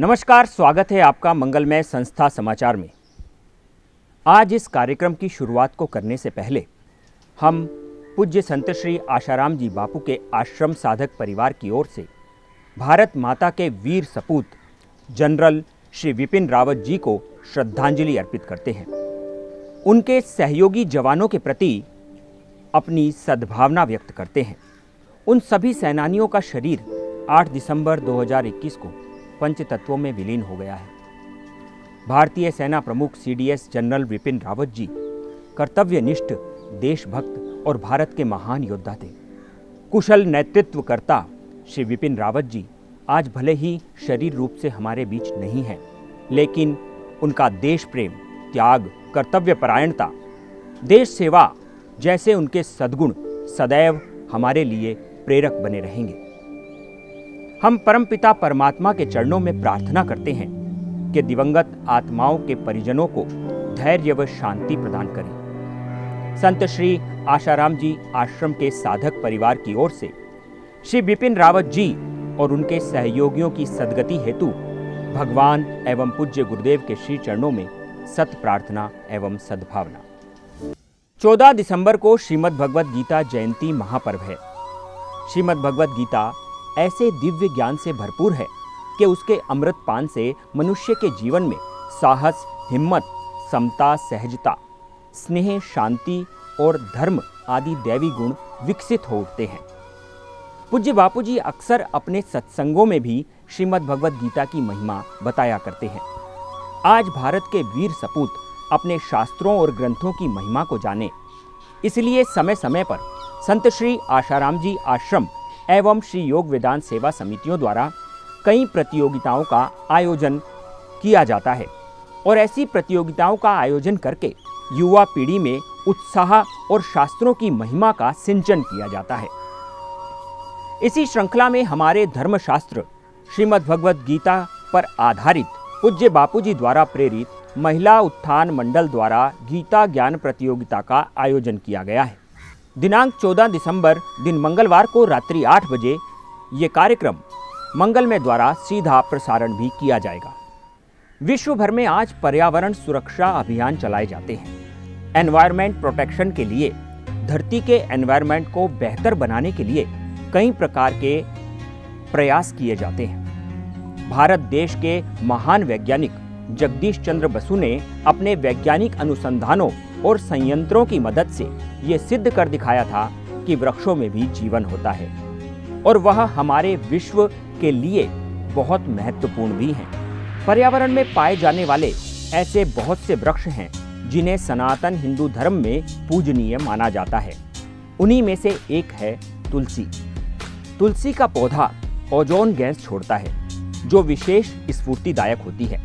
नमस्कार, स्वागत है आपका मंगलमय संस्था समाचार में। आज इस कार्यक्रम की शुरुआत को करने से पहले हम पूज्य संत श्री आशाराम जी बापू के आश्रम साधक परिवार की ओर से भारत माता के वीर सपूत जनरल श्री विपिन रावत जी को श्रद्धांजलि अर्पित करते हैं। उनके सहयोगी जवानों के प्रति अपनी सद्भावना व्यक्त करते हैं। उन सभी सेनानियों का शरीर 8 दिसंबर 2021 को पंचतत्वों में विलीन हो गया है। भारतीय सेना प्रमुख सीडीएस जनरल विपिन रावत जी कर्तव्यनिष्ठ, देशभक्त और भारत के महान योद्धा थे। कुशल नेतृत्वकर्ता श्री विपिन रावत जी आज भले ही शरीर रूप से हमारे बीच नहीं हैं, लेकिन उनका देश प्रेम, त्याग, कर्तव्यपरायणता, देश सेवा जैसे उनके सद्गुण सदैव हमारे लिए प्रेरक बने रहेंगे। हम परमपिता परमात्मा के चरणों में प्रार्थना करते हैं कि दिवंगत आत्माओं के परिजनों को धैर्य व शांति प्रदान करें। संत श्री आशाराम जी आश्रम के साधक परिवार की ओर से श्री विपिन रावत जी और उनके सहयोगियों की सद्गति हेतु भगवान एवं पूज्य गुरुदेव के श्री चरणों में सत प्रार्थना एवं सद्भावना। 14 दिसंबर को श्रीमद् भगवद गीता जयंती महापर्व है। श्रीमद् भगवद गीता ऐसे दिव्य ज्ञान से भरपूर है कि उसके अमृत पान से मनुष्य के जीवन में साहस, हिम्मत, समता, सहजता, स्नेह, शांति और धर्म आदि दैवी गुण विकसित हो उठते हैं। पूज्य बापू जी अक्सर अपने सत्संगों में भी श्रीमद् भगवद गीता की महिमा बताया करते हैं। आज भारत के वीर सपूत अपने शास्त्रों और ग्रंथों की महिमा को जाने, इसलिए समय समय पर संत श्री आशाराम जी आश्रम एवं श्री योग वेदांत सेवा समितियों द्वारा कई प्रतियोगिताओं का आयोजन किया जाता है और ऐसी प्रतियोगिताओं का आयोजन करके युवा पीढ़ी में उत्साह और शास्त्रों की महिमा का सिंचन किया जाता है। इसी श्रृंखला में हमारे धर्मशास्त्र श्रीमद् भगवद गीता पर आधारित पूज्य बापूजी द्वारा प्रेरित महिला उत्थान मंडल द्वारा गीता ज्ञान प्रतियोगिता का आयोजन किया गया है। दिनांक 14 दिसंबर दिन मंगलवार को रात्रि 8 बजे ये कार्यक्रम मंगलमय द्वारा सीधा प्रसारण भी किया जाएगा। विश्व भर में आज पर्यावरण सुरक्षा अभियान चलाए जाते हैं। एनवायरनमेंट प्रोटेक्शन के लिए, धरती के एनवायरनमेंट को बेहतर बनाने के लिए कई प्रकार के प्रयास किए जाते हैं। भारत देश के महान वैज्ञानिक जगदीश चंद्र बसु ने अपने वैज्ञानिक अनुसंधानों और संयंत्रों की मदद से ये सिद्ध कर दिखाया था कि वृक्षों में भी जीवन होता है और वह हमारे विश्व के लिए बहुत महत्वपूर्ण भी हैं। पर्यावरण में पाए जाने वाले ऐसे बहुत से वृक्ष हैं जिन्हें सनातन हिंदू धर्म में पूजनीय माना जाता है। उन्हीं में से एक है तुलसी। तुलसी का पौधा ओजोन गैस छोड़ता है जो विशेष स्फूर्तिदायक होती है।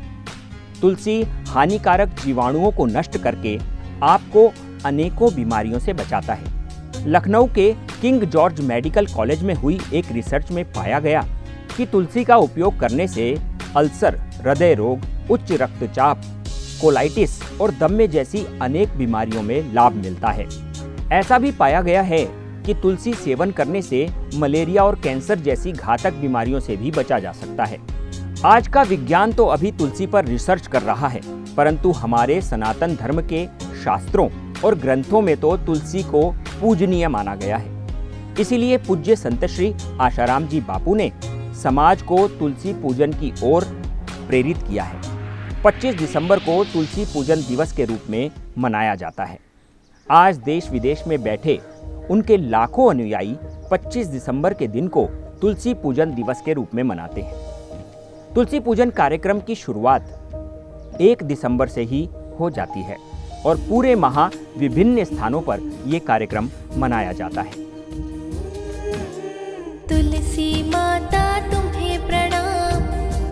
तुलसी हानिकारक जीवाणुओं को नष्ट करके आपको अनेकों बीमारियों से बचाता है। लखनऊ के किंग जॉर्ज मेडिकल कॉलेज में हुई एक रिसर्च में पाया गया कि तुलसी का उपयोग करने से अल्सर, हृदय रोग, उच्च रक्तचाप, कोलाइटिस और दम्मे जैसी अनेक बीमारियों में लाभ मिलता है। ऐसा भी पाया गया है कि तुलसी सेवन करने से मलेरिया और कैंसर जैसी घातक बीमारियों से भी बचा जा सकता है। आज का विज्ञान तो अभी तुलसी पर रिसर्च कर रहा है, परंतु हमारे सनातन धर्म के शास्त्रों और ग्रंथों में तो तुलसी को पूजनीय माना गया है। इसीलिए पूज्य संत श्री आशाराम जी बापू ने समाज को तुलसी पूजन की ओर प्रेरित किया है। 25 दिसंबर को तुलसी पूजन दिवस के रूप में मनाया जाता है। आज देश विदेश में बैठे उनके लाखों अनुयायी 25 दिसंबर के दिन को तुलसी पूजन दिवस के रूप में मनाते हैं। तुलसी पूजन कार्यक्रम की शुरुआत 1 दिसंबर से ही हो जाती है और पूरे माह विभिन्न स्थानों पर यह कार्यक्रम मनाया जाता है। तुलसी माता तुम्हें प्रणाम,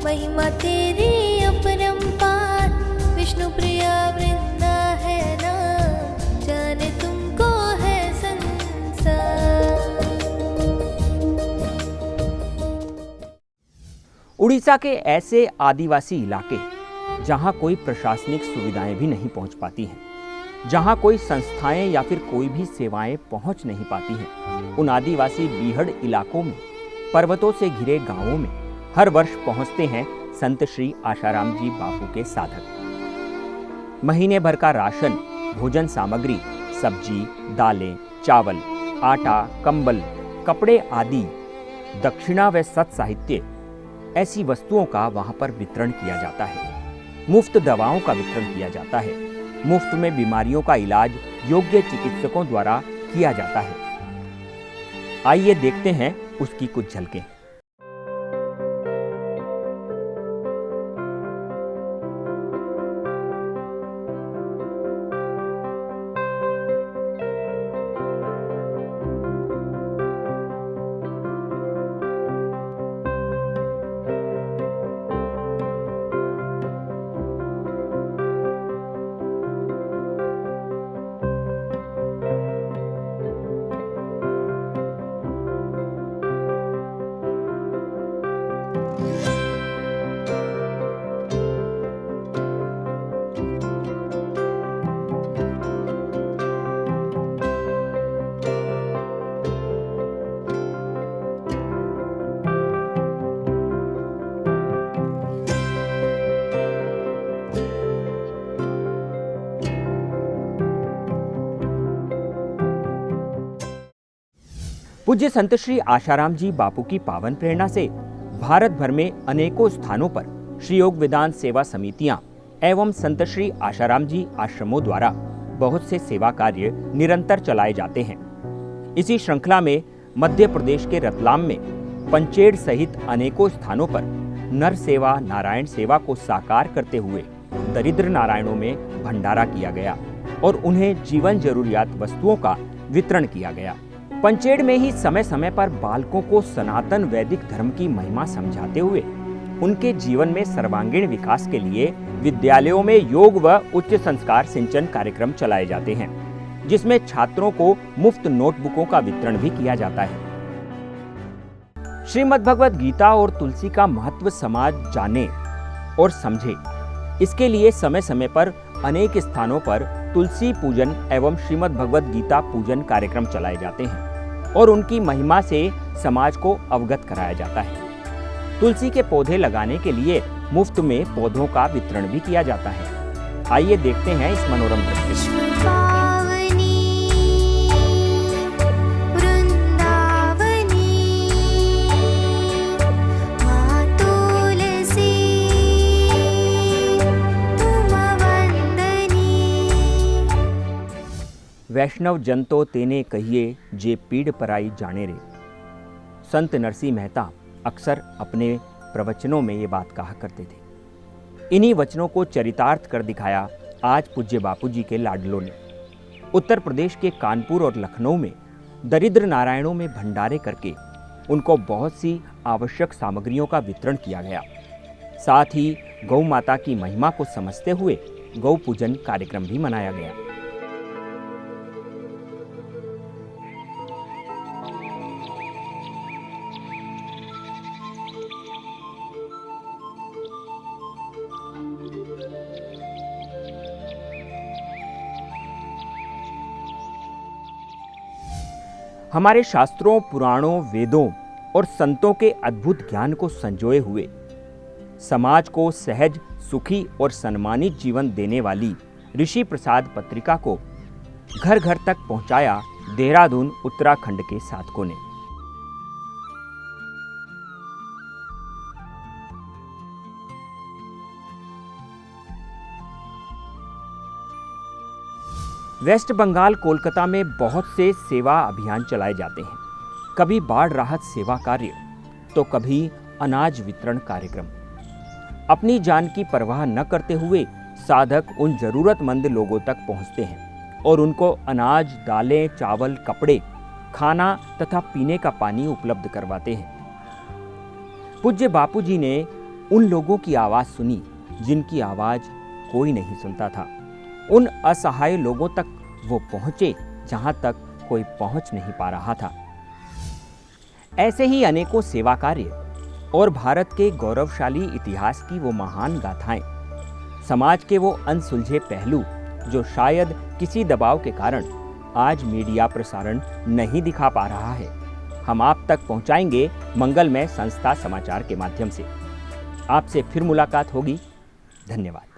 महिमा तेरी अपरंपार, विष्णु प्रिया वृंदा है नाम, जाने तुमको है संसार। उड़ीसा के ऐसे आदिवासी इलाके जहां कोई प्रशासनिक सुविधाएं भी नहीं पहुंच पाती हैं, जहां कोई संस्थाएं या फिर कोई भी सेवाएं पहुंच नहीं पाती हैं, उन आदिवासी बीहड़ इलाकों में पर्वतों से घिरे गांवों में हर वर्ष पहुंचते हैं संत श्री आशाराम जी बापू के साधक। महीने भर का राशन, भोजन सामग्री, सब्जी, दालें, चावल, आटा, कंबल, कपड़े आदि, दक्षिणा व सत साहित्य, ऐसी वस्तुओं का वहां पर वितरण किया जाता है। मुफ्त दवाओं का वितरण किया जाता है। मुफ्त में बीमारियों का इलाज योग्य चिकित्सकों द्वारा किया जाता है। आइए देखते हैं उसकी कुछ झलकें। पूज्य संत श्री आशाराम जी बापू की पावन प्रेरणा से भारत भर में अनेकों स्थानों पर श्री योग वेदांत सेवा समितियां एवं संत श्री आशाराम जी आश्रमों द्वारा बहुत से सेवा कार्य निरंतर चलाए जाते हैं। इसी श्रृंखला में मध्य प्रदेश के रतलाम में पंचेड़ सहित अनेकों स्थानों पर नर सेवा, नारायण सेवा को साकार करते हुए दरिद्र नारायणों में भंडारा किया गया और उन्हें जीवन जरूरियात वस्तुओं का वितरण किया गया। पंचेड़ में ही समय समय पर बालकों को सनातन वैदिक धर्म की महिमा समझाते हुए उनके जीवन में सर्वांगीण विकास के लिए विद्यालयों में योग व उच्च संस्कार सिंचन कार्यक्रम चलाए जाते हैं, जिसमें छात्रों को मुफ्त नोटबुकों का वितरण भी किया जाता है। श्रीमद् भगवद गीता और तुलसी का महत्व समाज जाने और समझे, इसके लिए समय समय पर अनेक स्थानों पर तुलसी पूजन एवं श्रीमद् भगवद गीता पूजन कार्यक्रम चलाए जाते हैं और उनकी महिमा से समाज को अवगत कराया जाता है। तुलसी के पौधे लगाने के लिए मुफ्त में पौधों का वितरण भी किया जाता है। आइए देखते हैं इस मनोरम दृश्य। वैष्णव जन तो तेने कहिए जे पीड़ पराई जाने रे। संत नरसिंह मेहता अक्सर अपने प्रवचनों में ये बात कहा करते थे। इन्हीं वचनों को चरितार्थ कर दिखाया आज पूज्य बापू जी के लाडलों ने। उत्तर प्रदेश के कानपुर और लखनऊ में दरिद्र नारायणों में भंडारे करके उनको बहुत सी आवश्यक सामग्रियों का वितरण किया गया। साथ ही गौ माता की महिमा को समझते हुए गौ पूजन कार्यक्रम भी मनाया गया। हमारे शास्त्रों, पुराणों, वेदों और संतों के अद्भुत ज्ञान को संजोए हुए समाज को सहज, सुखी और सम्मानित जीवन देने वाली ऋषि प्रसाद पत्रिका को घर घर तक पहुंचाया देहरादून उत्तराखंड के साधकों ने। वेस्ट बंगाल, कोलकाता में बहुत से सेवा अभियान चलाए जाते हैं। कभी बाढ़ राहत सेवा कार्य, तो कभी अनाज वितरण कार्यक्रम। अपनी जान की परवाह न करते हुए साधक उन जरूरतमंद लोगों तक पहुंचते हैं और उनको अनाज, दालें, चावल, कपड़े, खाना तथा पीने का पानी उपलब्ध करवाते हैं। पूज्य बापू जी ने उन लोगों की आवाज़ सुनी जिनकी आवाज़ कोई नहीं सुनता था। उन असहाय लोगों तक वो पहुंचे जहां तक कोई पहुंच नहीं पा रहा था। ऐसे ही अनेकों सेवा कार्य और भारत के गौरवशाली इतिहास की वो महान गाथाएं, समाज के वो अनसुलझे पहलू जो शायद किसी दबाव के कारण आज मीडिया प्रसारण नहीं दिखा पा रहा है, हम आप तक पहुंचाएंगे मंगलमय संस्था समाचार के माध्यम से। आपसे फिर मुलाकात होगी। धन्यवाद।